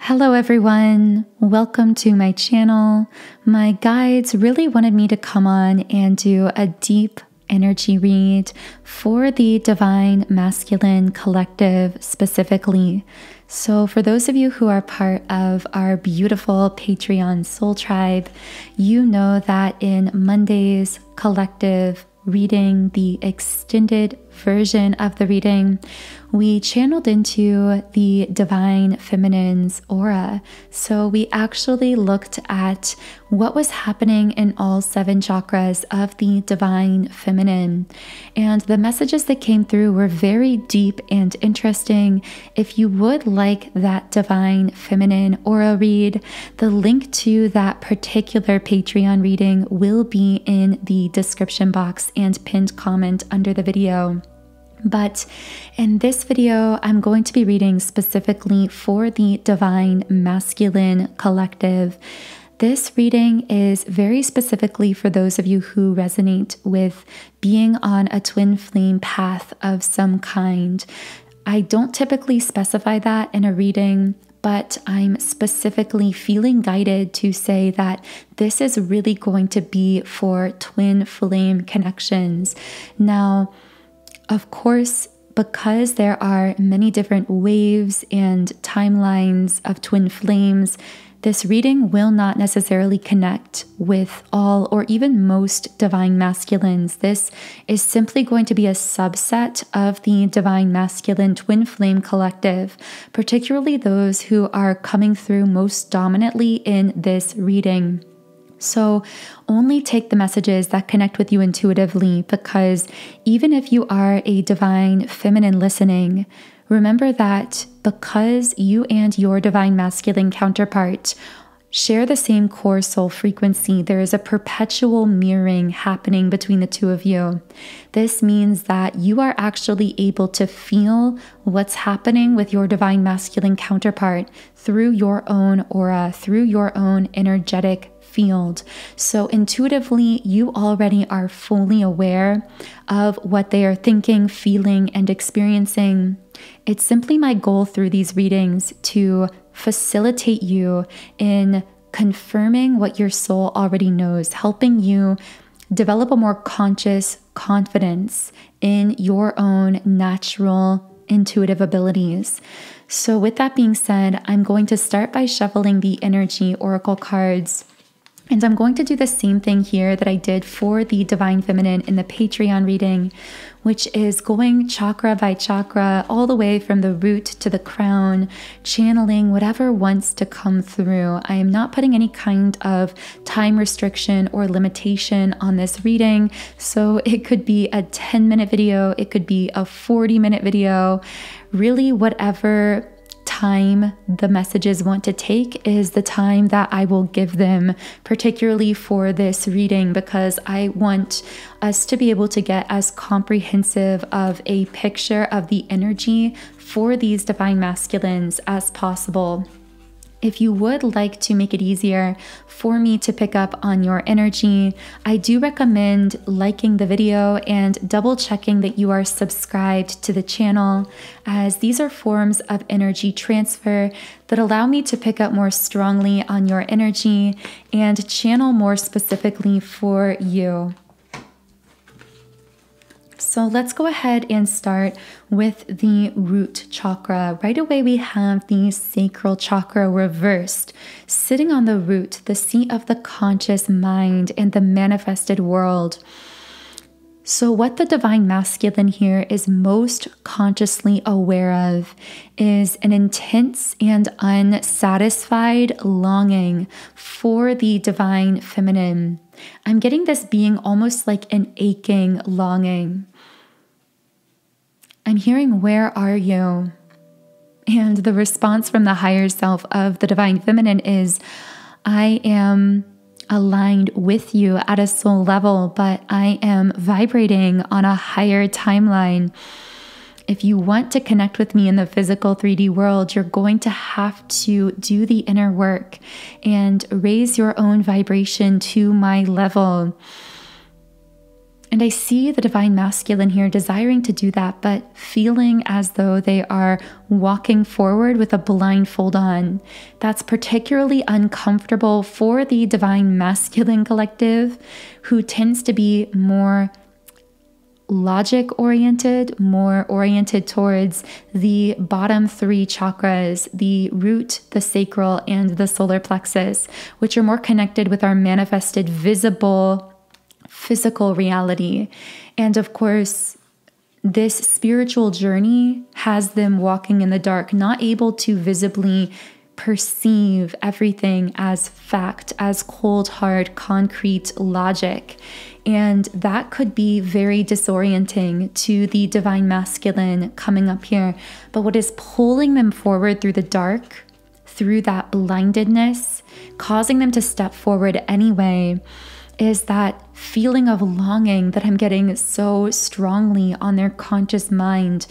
Hello everyone, welcome to my channel. My guides really wanted me to come on and do a deep energy read for the Divine Masculine Collective specifically. So for those of you who are part of our beautiful Patreon Soul Tribe, you know that in Monday's collective reading, the extended version of the reading, we channeled into the Divine Feminine's aura. So we actually looked at what was happening in all 7 chakras of the Divine Feminine. And the messages that came through were very deep and interesting. If you would like that Divine Feminine aura read, the link to that particular Patreon reading will be in the description box and pinned comment under the video. But in this video, I'm going to be reading specifically for the Divine Masculine Collective. This reading is very specifically for those of you who resonate with being on a twin flame path of some kind. I don't typically specify that in a reading, but I'm specifically feeling guided to say that this is really going to be for twin flame connections. Now, of course, because there are many different waves and timelines of twin flames, this reading will not necessarily connect with all or even most divine masculines. This is simply going to be a subset of the Divine Masculine Twin Flame Collective, particularly those who are coming through most dominantly in this reading. So only take the messages that connect with you intuitively, because even if you are a Divine Feminine listening, remember that because you and your Divine Masculine counterpart share the same core soul frequency, there is a perpetual mirroring happening between the two of you. This means that you are actually able to feel what's happening with your Divine Masculine counterpart through your own aura, through your own energetic field. So intuitively, you already are fully aware of what they are thinking, feeling, and experiencing. It's simply my goal through these readings to facilitate you in confirming what your soul already knows, helping you develop a more conscious confidence in your own natural intuitive abilities. So with that being said, I'm going to start by shuffling the energy oracle cards. And I'm going to do the same thing here that I did for the Divine Feminine in the Patreon reading, which is going chakra by chakra, all the way from the root to the crown, channeling whatever wants to come through. I am not putting any kind of time restriction or limitation on this reading. So it could be a 10-minute video, it could be a 40-minute video, really whatever time the messages want to take is the time that I will give them, particularly for this reading, because I want us to be able to get as comprehensive of a picture of the energy for these divine masculines as possible. If you would like to make it easier for me to pick up on your energy, I do recommend liking the video and double checking that you are subscribed to the channel, as these are forms of energy transfer that allow me to pick up more strongly on your energy and channel more specifically for you. So let's go ahead and start with the root chakra. Right away, we have the sacral chakra reversed, sitting on the root, the seat of the conscious mind and the manifested world. So what the Divine Masculine here is most consciously aware of is an intense and unsatisfied longing for the Divine Feminine. I'm getting this being almost like an aching longing. I'm hearing, where are you? And the response from the higher self of the Divine Feminine is, I am aligned with you at a soul level, but I am vibrating on a higher timeline. If you want to connect with me in the physical 3D world, you're going to have to do the inner work and raise your own vibration to my level. And I see the divine masculine here desiring to do that, but feeling as though they are walking forward with a blindfold on. That's particularly uncomfortable for the divine masculine collective, who tends to be more logic oriented, more oriented towards the bottom three chakras, the root, the sacral, and the solar plexus, which are more connected with our manifested, visible, physical reality. And of course, this spiritual journey has them walking in the dark, not able to visibly perceive everything as fact, as cold, hard, concrete logic. And that could be very disorienting to the divine masculine coming up here. But what is pulling them forward through the dark, through that blindedness, causing them to step forward anyway, is that feeling of longing that I'm getting so strongly on their conscious mind.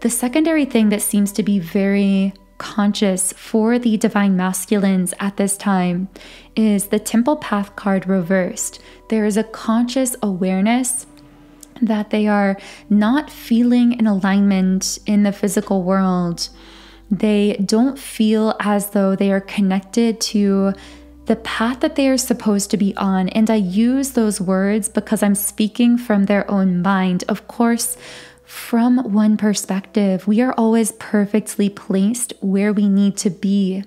The secondary thing that seems to be very conscious for the divine masculines at this time is the Temple Path card reversed. There is a conscious awareness that they are not feeling in alignment in the physical world. They don't feel as though they are connected to the path that they are supposed to be on. And I use those words because I'm speaking from their own mind. Of course, from one perspective, we are always perfectly placed where we need to be.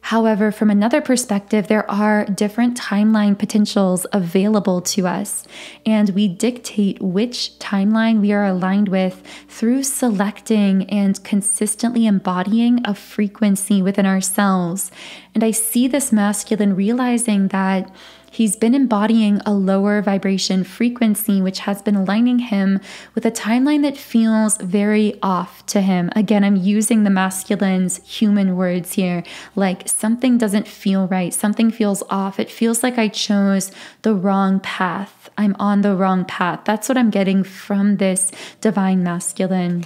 However, from another perspective, there are different timeline potentials available to us, and we dictate which timeline we are aligned with through selecting and consistently embodying a frequency within ourselves. And I see this masculine realizing that he's been embodying a lower vibration frequency, which has been aligning him with a timeline that feels very off to him. Again, I'm using the masculine's human words here, like something doesn't feel right, something feels off. It feels like I chose the wrong path. I'm on the wrong path. That's what I'm getting from this divine masculine.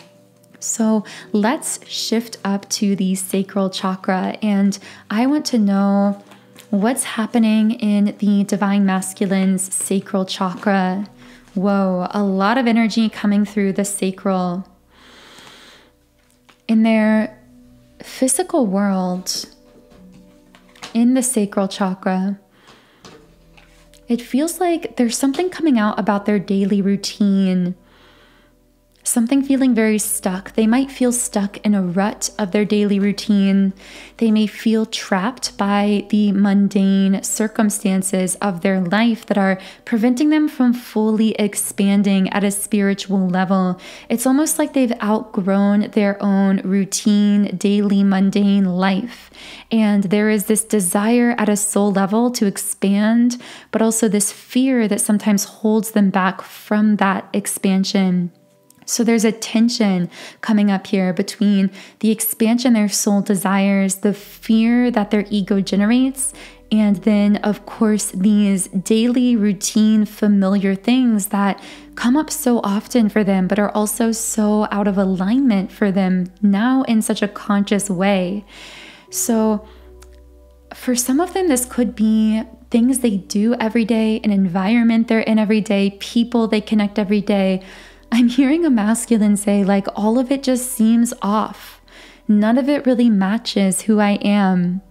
So let's shift up to the sacral chakra, and I want to know what's happening in the divine masculine's sacral chakra. Whoa, a lot of energy coming through the sacral. In their physical world, in the sacral chakra, it feels like there's something coming out about their daily routine. Something feeling very stuck. They might feel stuck in a rut of their daily routine. They may feel trapped by the mundane circumstances of their life that are preventing them from fully expanding at a spiritual level. It's almost like they've outgrown their own routine, daily, mundane life. And there is this desire at a soul level to expand, but also this fear that sometimes holds them back from that expansion. So there's a tension coming up here between the expansion their soul desires, the fear that their ego generates, and then, of course, these daily routine familiar things that come up so often for them, but are also so out of alignment for them now in such a conscious way. So for some of them, this could be things they do every day, an environment they're in every day, people they connect every day. I'm hearing a masculine say, like, all of it just seems off. None of it really matches who I am.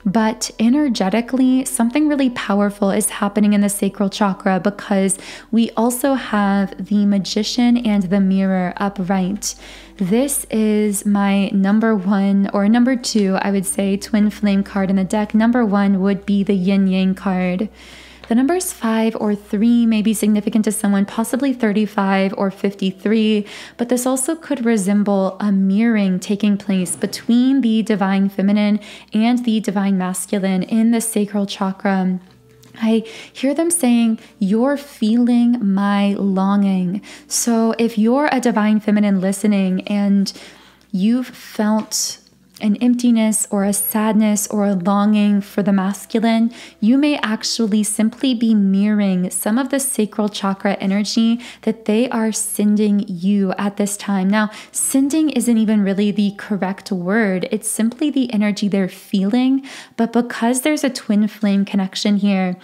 But energetically, something really powerful is happening in the sacral chakra, because we also have the Magician and the Mirror upright. This is my number one, or number two, I would say, twin flame card in the deck. Number one would be the Yin Yang card. The numbers 5 or 3 may be significant to someone, possibly 35 or 53, but this also could resemble a mirroring taking place between the divine feminine and the divine masculine in the sacral chakra. I hear them saying, you're feeling my longing. So if you're a divine feminine listening and you've felt an emptiness or a sadness or a longing for the masculine, you may actually simply be mirroring some of the sacral chakra energy that they are sending you at this time. Now, sending isn't even really the correct word. It's simply the energy they're feeling. But because there's a twin flame connection here,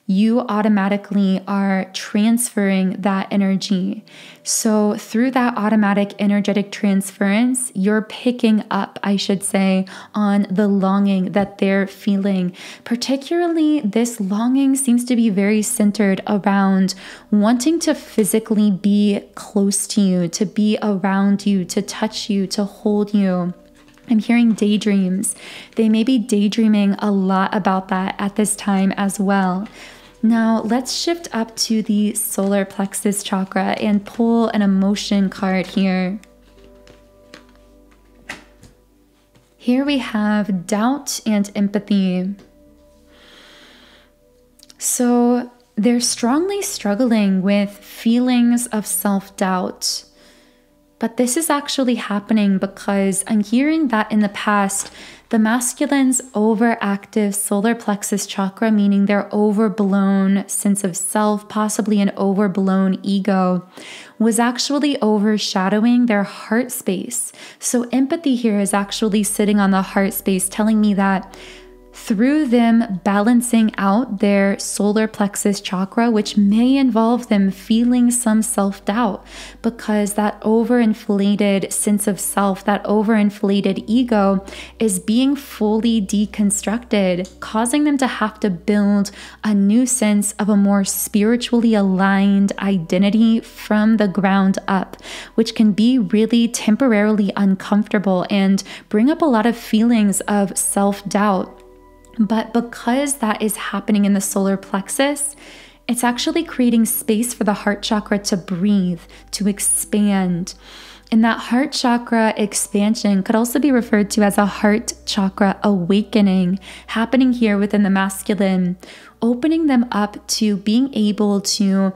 you automatically are transferring that energy. So through that automatic energetic transference, you're picking up, I should say, on the longing that they're feeling. Particularly, this longing seems to be very centered around wanting to physically be close to you, to be around you, to touch you, to hold you. I'm hearing daydreams. They may be daydreaming a lot about that at this time as well. Now, let's shift up to the solar plexus chakra and pull an emotion card here. Here we have doubt and empathy. So they're strongly struggling with feelings of self-doubt. But this is actually happening because I'm hearing that in the past, the masculine's overactive solar plexus chakra, meaning their overblown sense of self, possibly an overblown ego, was actually overshadowing their heart space. So empathy here is actually sitting on the heart space, telling me that through them balancing out their solar plexus chakra, which may involve them feeling some self-doubt, because that overinflated sense of self, that overinflated ego is being fully deconstructed, causing them to have to build a new sense of a more spiritually aligned identity from the ground up, which can be really temporarily uncomfortable and bring up a lot of feelings of self-doubt. But because that is happening in the solar plexus, it's actually creating space for the heart chakra to breathe, to expand. And that heart chakra expansion could also be referred to as a heart chakra awakening happening here within the masculine, opening them up to being able to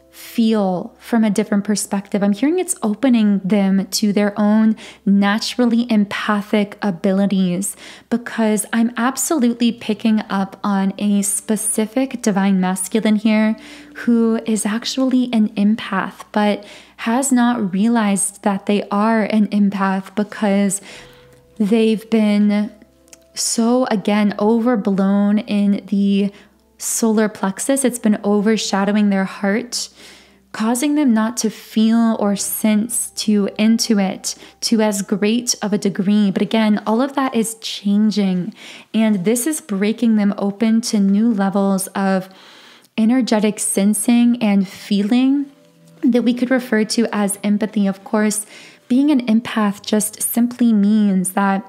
feel from a different perspective. I'm hearing it's opening them to their own naturally empathic abilities, because I'm absolutely picking up on a specific divine masculine here who is actually an empath, but has not realized that they are an empath because they've been so, again, overblown in the solar plexus. It's been overshadowing their heart, causing them not to feel or sense, to intuit to as great of a degree. But again, all of that is changing, and this is breaking them open to new levels of energetic sensing and feeling that we could refer to as empathy. Of course, being an empath just simply means that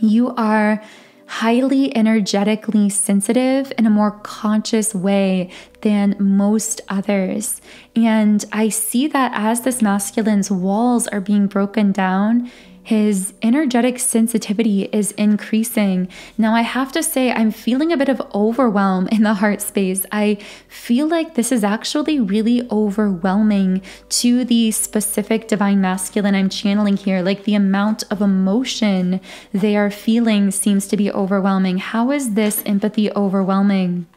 you are highly energetically sensitive in a more conscious way than most others. And I see that as this masculine's walls are being broken down, his energetic sensitivity is increasing. Now, I have to say, I'm feeling a bit of overwhelm in the heart space. I feel like this is actually really overwhelming to the specific divine masculine I'm channeling here. Like, the amount of emotion they are feeling seems to be overwhelming. How is this empathy overwhelming?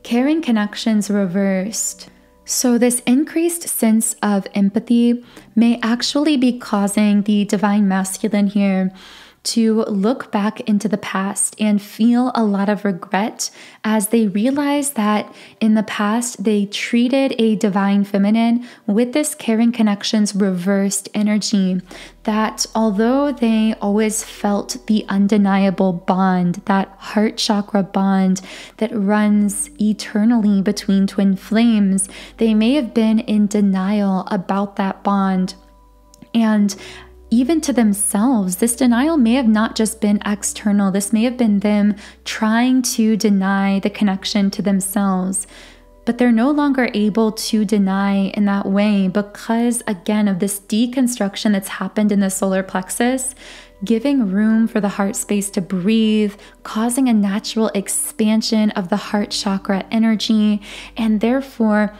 Caring connections reversed. So this increased sense of empathy may actually be causing the divine masculine here to look back into the past and feel a lot of regret as they realize that in the past they treated a divine feminine with this caring connections reversed energy, that although they always felt the undeniable bond, that heart chakra bond that runs eternally between twin flames, they may have been in denial about that bond. And even to themselves, this denial may have not just been external. This may have been them trying to deny the connection to themselves, but they're no longer able to deny in that way because, again, of this deconstruction that's happened in the solar plexus, giving room for the heart space to breathe, causing a natural expansion of the heart chakra energy, and therefore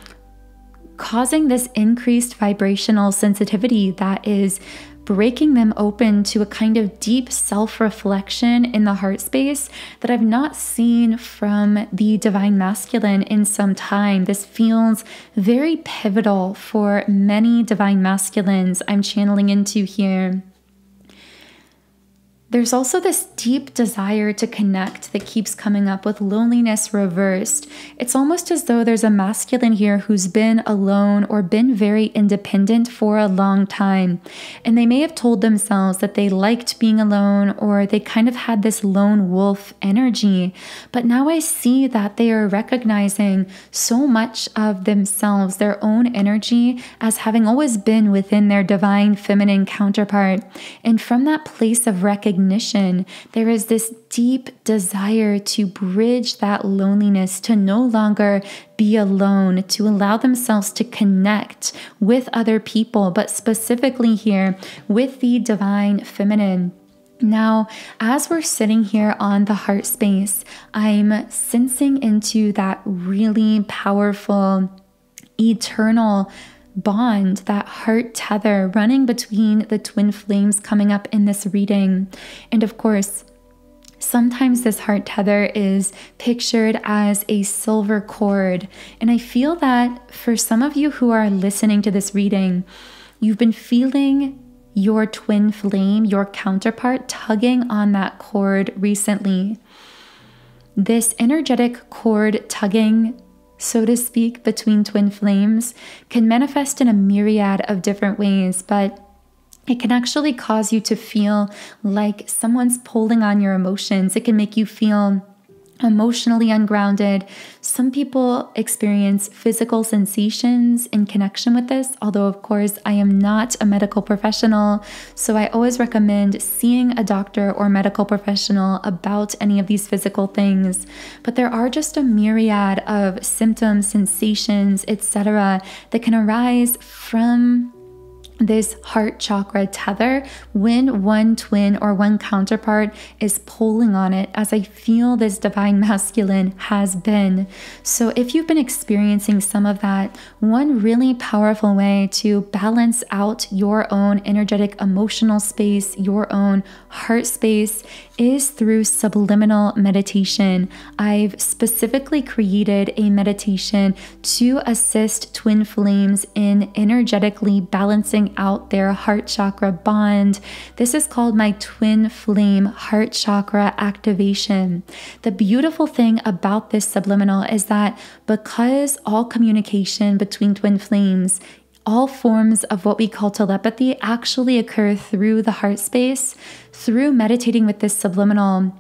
causing this increased vibrational sensitivity that is breaking them open to a kind of deep self-reflection in the heart space that I've not seen from the divine masculine in some time. This feels very pivotal for many divine masculines I'm channeling into here. There's also this deep desire to connect that keeps coming up with loneliness reversed. It's almost as though there's a masculine here who's been alone or been very independent for a long time. And they may have told themselves that they liked being alone, or they kind of had this lone wolf energy. But now I see that they are recognizing so much of themselves, their own energy, as having always been within their divine feminine counterpart. And from that place of recognition, there is this deep desire to bridge that loneliness, to no longer be alone, to allow themselves to connect with other people, but specifically here with the divine feminine. Now, as we're sitting here on the heart space, I'm sensing into that really powerful, eternal bond, that heart tether running between the twin flames coming up in this reading. And of course, sometimes this heart tether is pictured as a silver cord. And I feel that for some of you who are listening to this reading, you've been feeling your twin flame, your counterpart, tugging on that cord recently. This energetic cord tugging, so to speak, between twin flames can manifest in a myriad of different ways, but it can actually cause you to feel like someone's pulling on your emotions. It can make you feel emotionally ungrounded. Some people experience physical sensations in connection with this, although of course I am not a medical professional, so I always recommend seeing a doctor or medical professional about any of these physical things. But there are just a myriad of symptoms, sensations, etc. that can arise from this heart chakra tether when one twin or one counterpart is pulling on it, as I feel this divine masculine has been. So if you've been experiencing some of that, one really powerful way to balance out your own energetic emotional space, your own heart space, is through subliminal meditation. I've specifically created a meditation to assist twin flames in energetically balancing out their heart chakra bond. This is called my twin flame heart chakra activation. The beautiful thing about this subliminal is that because all communication between twin flames, all forms of what we call telepathy actually occur through the heart space, through meditating with this subliminal,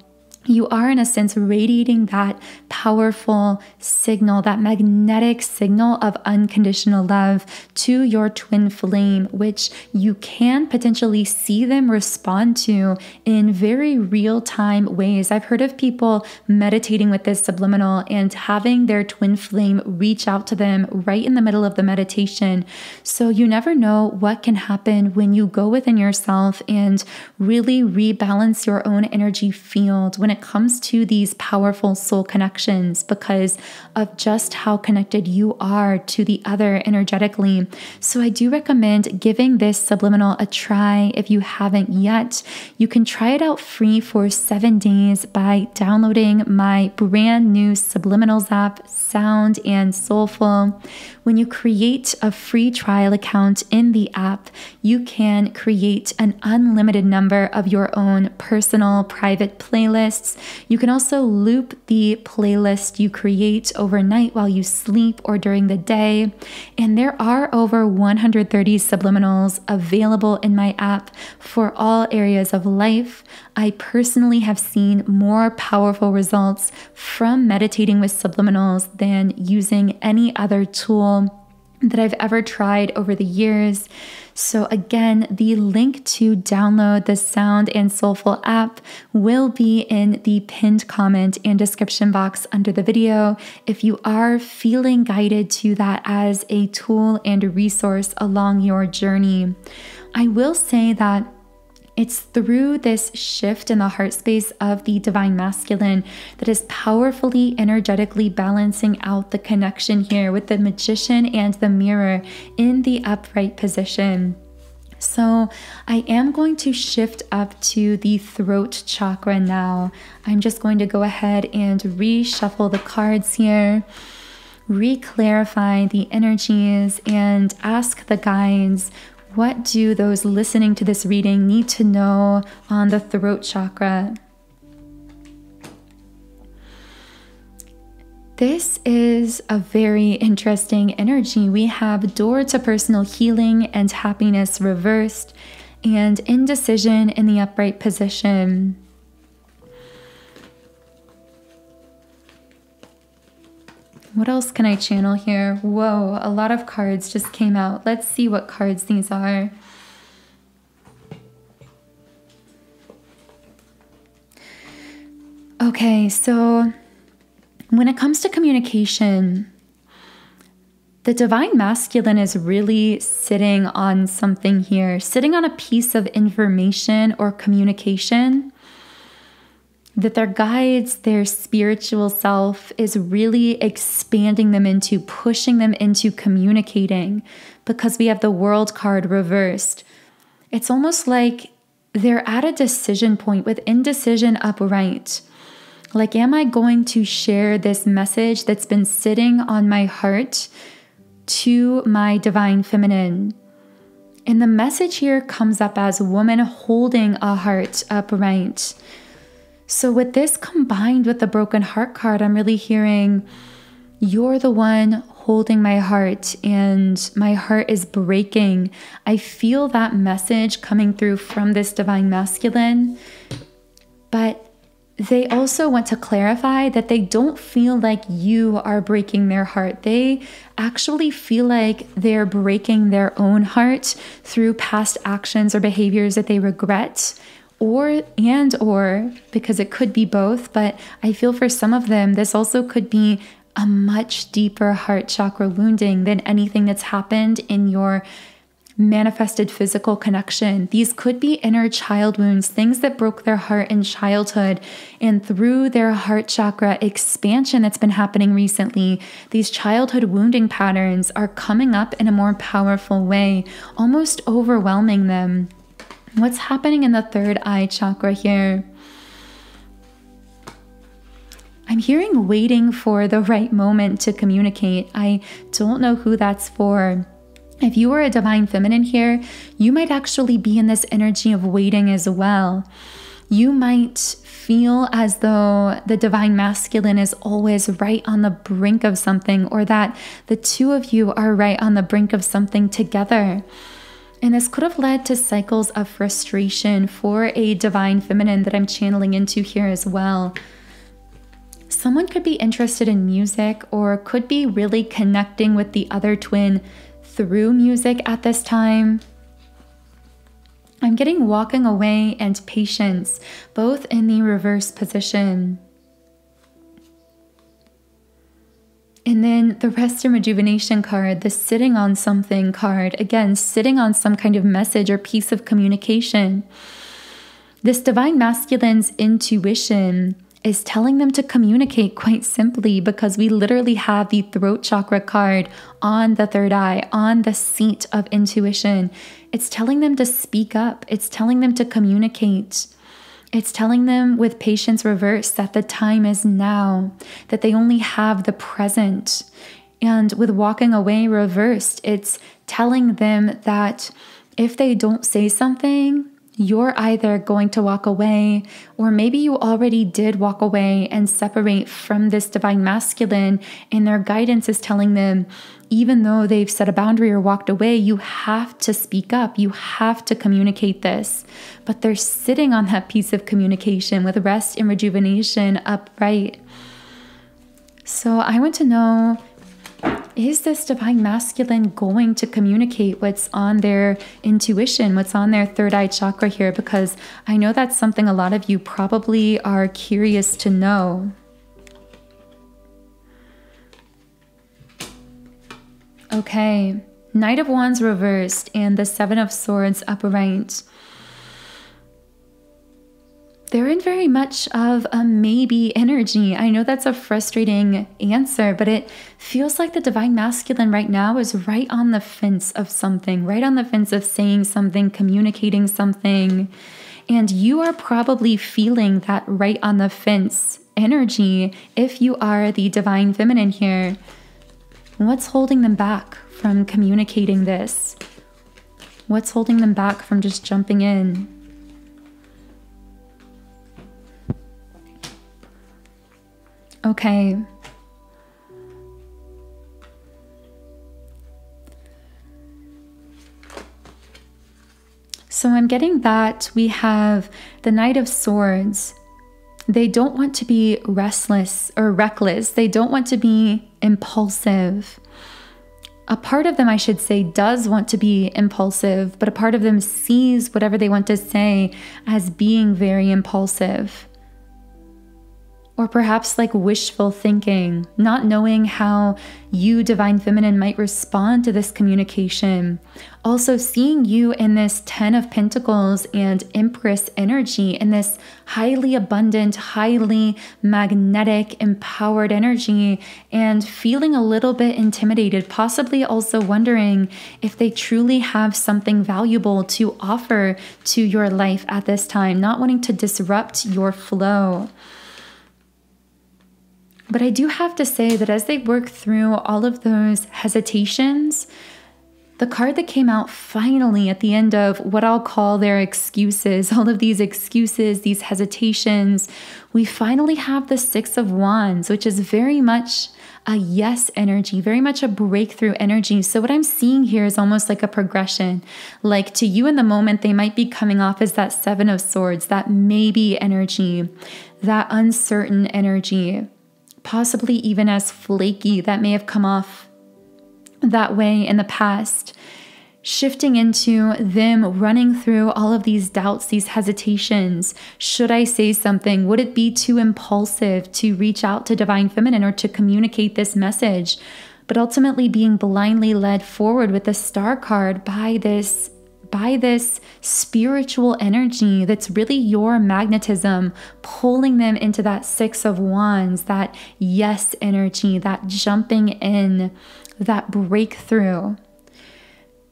you are in a sense radiating that powerful signal, that magnetic signal of unconditional love to your twin flame, which you can potentially see them respond to in very real-time ways. I've heard of people meditating with this subliminal and having their twin flame reach out to them right in the middle of the meditation. So you never know what can happen when you go within yourself and really rebalance your own energy field when it comes to these powerful soul connections, because of just how connected you are to the other energetically. So I do recommend giving this subliminal a try if you haven't yet. You can try it out free for 7 days by downloading my brand new Subliminals app, Sound and Soulful. When you create a free trial account in the app, you can create an unlimited number of your own personal private playlists. You can also loop the playlist you create overnight while you sleep or during the day. And there are over 130 subliminals available in my app for all areas of life. I personally have seen more powerful results from meditating with subliminals than using any other tool that I've ever tried over the years. So again, the link to download the Sound and Soulful app will be in the pinned comment and description box under the video if you are feeling guided to that as a tool and a resource along your journey. I will say that it's through this shift in the heart space of the divine masculine that is powerfully energetically balancing out the connection here with the magician and the mirror in the upright position. So I am going to shift up to the throat chakra now. I'm just going to go ahead and reshuffle the cards here, re-clarify the energies, and ask the guides, What do those listening to this reading need to know on the throat chakra? This is a very interesting energy. We have door to personal healing and happiness reversed, and indecision in the upright position. What else can I channel here? Whoa, a lot of cards just came out. Let's see what cards these are. Okay, so when it comes to communication, the divine masculine is really sitting on something here, sitting on a piece of information or communication that their guides, their spiritual self is really expanding them into, pushing them into communicating, because we have the World card reversed. It's almost like they're at a decision point with indecision upright. Like, am I going to share this message that's been sitting on my heart to my divine feminine? And the message here comes up as woman holding a heart upright. So with this combined with the broken heart card, I'm really hearing, you're the one holding my heart and my heart is breaking. I feel that message coming through from this divine masculine, but they also want to clarify that they don't feel like you are breaking their heart. They actually feel like they're breaking their own heart through past actions or behaviors that they regret, or because it could be both, but I feel for some of them, this also could be a much deeper heart chakra wounding than anything that's happened in your manifested physical connection. These could be inner child wounds, things that broke their heart in childhood, and through their heart chakra expansion that's been happening recently, these childhood wounding patterns are coming up in a more powerful way, almost overwhelming them. What's happening in the third eye chakra here? I'm hearing waiting for the right moment to communicate. I don't know who that's for. If you are a divine feminine here, you might actually be in this energy of waiting as well. You might feel as though the divine masculine is always right on the brink of something, or that the two of you are right on the brink of something together. And this could have led to cycles of frustration for a divine feminine that I'm channeling into here as well. Someone could be interested in music, or could be really connecting with the other twin through music at this time. I'm getting walking away and patience, both in the reverse position. And then the rest and rejuvenation card, the sitting on something card, again, sitting on some kind of message or piece of communication. This divine masculine's intuition is telling them to communicate, quite simply, because we literally have the throat chakra card on the third eye, on the seat of intuition. It's telling them to speak up. It's telling them to communicate. It's telling them with patience reversed that the time is now, that they only have the present. And with walking away reversed, it's telling them that if they don't say something, you're either going to walk away, or maybe you already did walk away and separate from this divine masculine, and their guidance is telling them, even though they've set a boundary or walked away, you have to speak up. You have to communicate this. But they're sitting on that piece of communication with rest and rejuvenation upright. So I want to know, is this divine masculine going to communicate what's on their intuition, what's on their third eye chakra here? Because I know that's something a lot of you probably are curious to know. Okay, Knight of Wands reversed and the Seven of Swords upright. They're in very much of a maybe energy. I know that's a frustrating answer, but it feels like the divine masculine right now is right on the fence of something, right on the fence of saying something, communicating something. And you are probably feeling that right on the fence energy if you are the divine feminine here. What's holding them back from communicating this? What's holding them back from just jumping in? Okay. So I'm getting that we have the Knight of Swords. They don't want to be restless or reckless. They don't want to be impulsive. A part of them, I should say, does want to be impulsive, but a part of them sees whatever they want to say as being very impulsive. Or perhaps like wishful thinking, not knowing how you, Divine Feminine, might respond to this communication. Also seeing you in this 10 of Pentacles and Empress energy, in this highly abundant, highly magnetic, empowered energy, and feeling a little bit intimidated, possibly also wondering if they truly have something valuable to offer to your life at this time, not wanting to disrupt your flow. But I do have to say that as they work through all of those hesitations, the card that came out finally at the end of what I'll call their excuses, all of these excuses, these hesitations, we finally have the Six of Wands, which is very much a yes energy, very much a breakthrough energy. So what I'm seeing here is almost like a progression. Like to you in the moment, they might be coming off as that Seven of Swords, that maybe energy, that uncertain energy. Possibly even as flaky, that may have come off that way in the past, shifting into them running through all of these doubts, these hesitations. Should I say something? Would it be too impulsive to reach out to Divine Feminine or to communicate this message? But ultimately being blindly led forward with the Star card by this spiritual energy that's really your magnetism, pulling them into that Six of Wands, that yes energy, that jumping in, that breakthrough.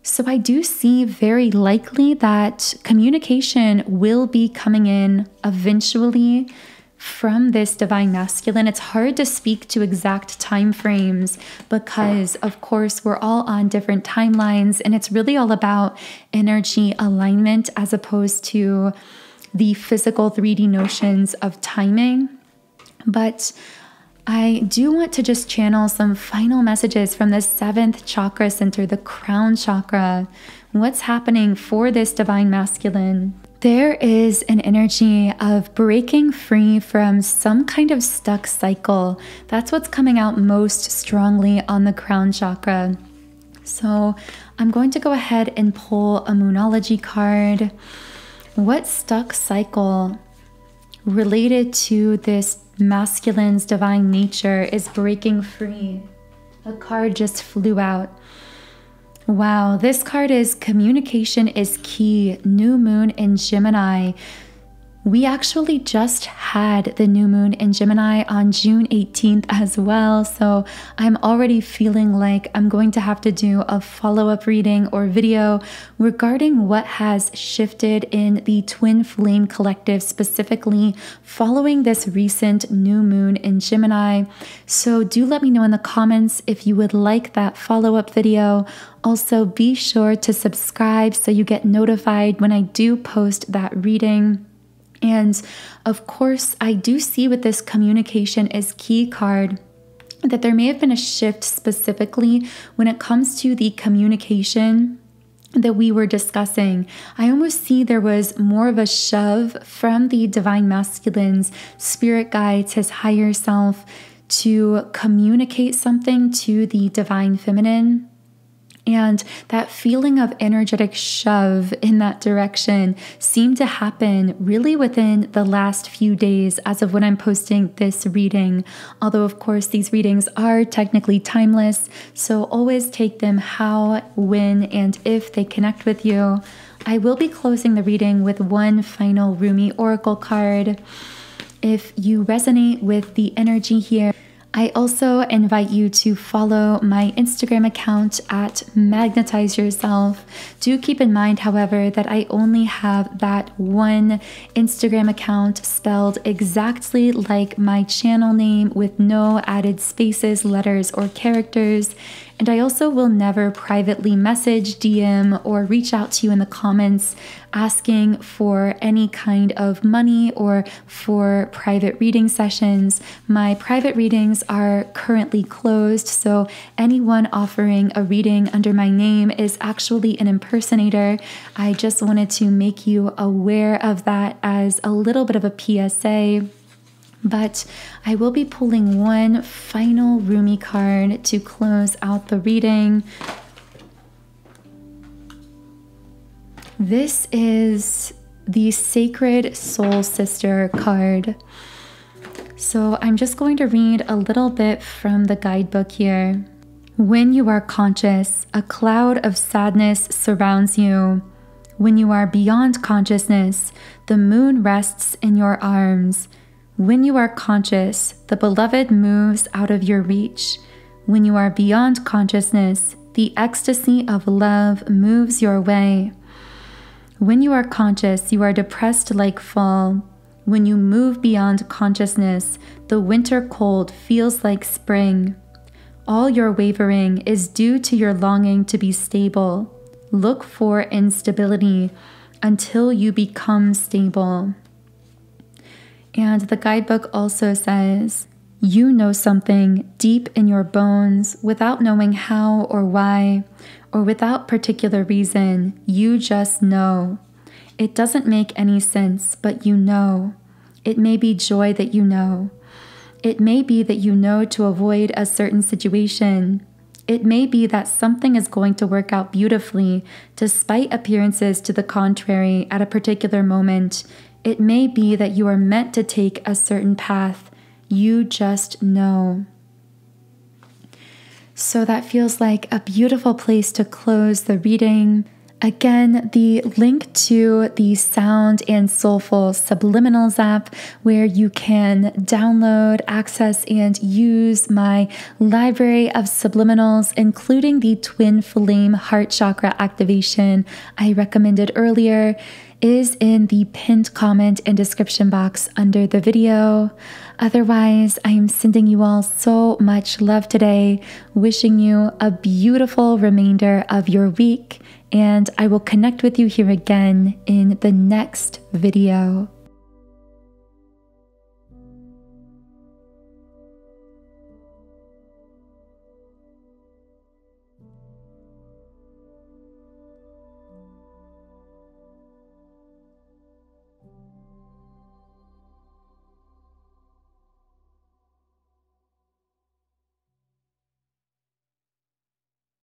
So I do see very likely that communication will be coming in eventually from this Divine Masculine. It's hard to speak to exact time frames because, of course, we're all on different timelines, and it's really all about energy alignment as opposed to the physical 3D notions of timing. But I do want to just channel some final messages from the 7th chakra center, the crown chakra. What's happening for this Divine Masculine? There is an energy of breaking free from some kind of stuck cycle. That's what's coming out most strongly on the crown chakra. So I'm going to go ahead and pull a Moonology card. What stuck cycle related to this masculine's divine nature is breaking free? A card just flew out. Wow, this card is communication is key, new moon in Gemini. We actually just had the new moon in Gemini on June 18th as well. So I'm already feeling like I'm going to have to do a follow-up reading or video regarding what has shifted in the Twin Flame Collective, specifically following this recent new moon in Gemini. So do let me know in the comments if you would like that follow-up video. Also, be sure to subscribe so you get notified when I do post that reading. And of course, I do see with this communication is key card that there may have been a shift specifically when it comes to the communication that we were discussing. I almost see there was more of a shove from the Divine Masculine's spirit guides, his higher self, to communicate something to the Divine Feminine. And that feeling of energetic shove in that direction seemed to happen really within the last few days as of when I'm posting this reading. Although, of course, these readings are technically timeless, so always take them how, when, and if they connect with you. I will be closing the reading with one final Rumi Oracle card. If you resonate with the energy here, I also invite you to follow my Instagram account at Magnetize Yourself. Do keep in mind, however, that I only have that one Instagram account spelled exactly like my channel name with no added spaces, letters, or characters. And I also will never privately message, DM, or reach out to you in the comments asking for any kind of money or for private reading sessions. My private readings are currently closed, so anyone offering a reading under my name is actually an impersonator. I just wanted to make you aware of that as a little bit of a PSA. But I will be pulling one final Rumi card to close out the reading. This is the Sacred Soul Sister card. So I'm just going to read a little bit from the guidebook here. When you are conscious, a cloud of sadness surrounds you. When you are beyond consciousness, the moon rests in your arms. When you are conscious, the beloved moves out of your reach. When you are beyond consciousness, the ecstasy of love moves your way. When you are conscious, you are depressed like fall. When you move beyond consciousness, the winter cold feels like spring. All your wavering is due to your longing to be stable. Look for instability until you become stable. And the guidebook also says, you know something deep in your bones without knowing how or why, or without particular reason. You just know. It doesn't make any sense, but you know. It may be joy that you know. It may be that you know to avoid a certain situation. It may be that something is going to work out beautifully despite appearances to the contrary at a particular moment. It may be that you are meant to take a certain path. You just know. So that feels like a beautiful place to close the reading. Again, the link to the Sound and Soulful Subliminals app, where you can download, access, and use my library of subliminals, including the twin flame heart chakra activation I recommended earlier, is in the pinned comment and description box under the video. Otherwise, I am sending you all so much love today, wishing you a beautiful remainder of your week, and I will connect with you here again in the next video.